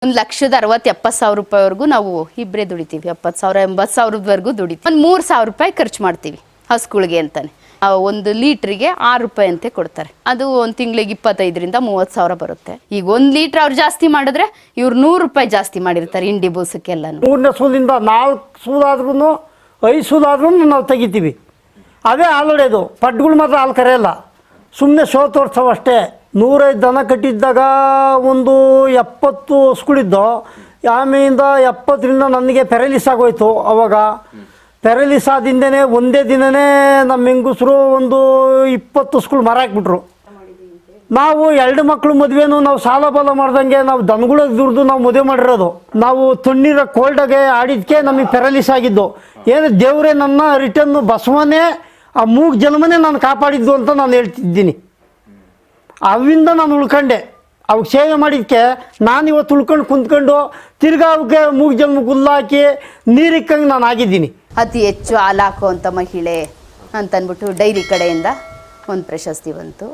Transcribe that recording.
1,60,70,000 ರೂಪಾಯಿವರೆಗೂ ನಾವು ಇಬ್ಬರೇ ದುಡಿತೀವಿ. 70,000 80,000ವರೆಗೂ ದುಡಿತೀವಿ. ಒಂದು 3,000 ರೂಪಾಯಿ ಖರ್ಚು ಮಾಡ್ತೀವಿ ಹಸುಗಳಿಗೆ ಅಂತಾನೆ. 1 ಲೀಟ್ರಿಗೆ 6 ರೂಪಾಯಿ ಅಂತೆ ಕೊಡ್ತಾರೆ. ಅದು ಒಂದು ತಿಂಗಳಿಗೆ 25,000ರಿಂದ 30,000 ಬರುತ್ತೆ. ಈಗ 1 ಲೀಟ್ರ್ ಅವ್ರು ಜಾಸ್ತಿ ಮಾಡಿದ್ರೆ ಇವ್ರು 100 ರೂಪಾಯಿ ಜಾಸ್ತಿ ಮಾಡಿರ್ತಾರೆ ಹಿಂಡಿ ಬೂಸಕ್ಕೆಲ್ಲನೂ. 3ನೇ ಸೂಲಿಂದ 4 ಸೂಲಾದ್ರೂ 5 ಸೂಲಾದ್ರೂ ನಾವು ತೆಗಿತೀವಿ. ಅದೇ ಹಾಲು ಹೊಡೆಯೋದು. ಪಡ್ಗಳು ಮಾತ್ರ ಹಾಲು ಕರೆಯಲ್ಲ, ಸುಮ್ಮನೆ ಶೋ ತೋರಿಸೋವಷ್ಟೇ. 105 ದನ ಕಟ್ಟಿದ್ದಾಗ ಒಂದು 70 ಹಸುಗಳಿದ್ದು. ಆಮೇಲಿಂದ 70ರಿಂದ ನನಗೆ ಪೆರಲಿಸ್ ಆಗೋಯ್ತು. ಅವಾಗ ಪೆರಲಿಸ್ ಆದಿಂದನೇ ಒಂದೇ ದಿನವೇ ನಮ್ಮ ಹೆಂಗಸರು ಒಂದು 20 ಹಸುಗಳು ಮಾರಾಕ್ಬಿಟ್ರು. ನಾವು 2 ಮಕ್ಕಳು ಮದುವೆನೂ ನಾವು ಸಾಲ ಬಾಲ ಮಾಡ್ದಂಗೆ ನಾವು ದನಗಳಿಗೆ ದುಡ್ದು ನಾವು ಮದುವೆ ಮಾಡಿರೋದು. ನಾವು ತಣ್ಣೀರ ಕೋಲ್ಡಾಗೆ ಆಡಿದ್ಕೆ ನಮಗೆ ಪೆರಲಿಸ್ ಆಗಿದ್ದು. ಏನು ದೇವರೇ ನನ್ನ ರಿಟರ್ನ್ ಬಸವನೇ ಆ ಮೂಗು ಜನ್ಮನೇ ನಾನು ಕಾಪಾಡಿದ್ದು ಅಂತ ನಾನು ಹೇಳ್ತಿದ್ದೀನಿ. ಅವಿಂದ ನಾನು ಉಳ್ಕೊಂಡೆ. ಅವಾಗ ಸೇವೆ ಮಾಡಿದ್ದಕ್ಕೆ ನಾನು ಇವತ್ತು ಉಳ್ಕೊಂಡು ಕುಂತ್ಕೊಂಡು ತಿರ್ಗಾ ಅವಕ್ಕೆ ಮೂಗು ಜನ್ಮ ಹುಲ್ಲಾಕಿ ನೀರಿಕ್ಕಂಗೆ ನಾನು ಆಗಿದ್ದೀನಿ. ಅತಿ ಹೆಚ್ಚು ಹಾಲು ಹಾಕುವಂಥ ಮಹಿಳೆ ಅಂತಂದ್ಬಿಟ್ಟು ಡೈರಿ ಕಡೆಯಿಂದ ಒಂದು ಪ್ರಶಸ್ತಿ ಬಂತು.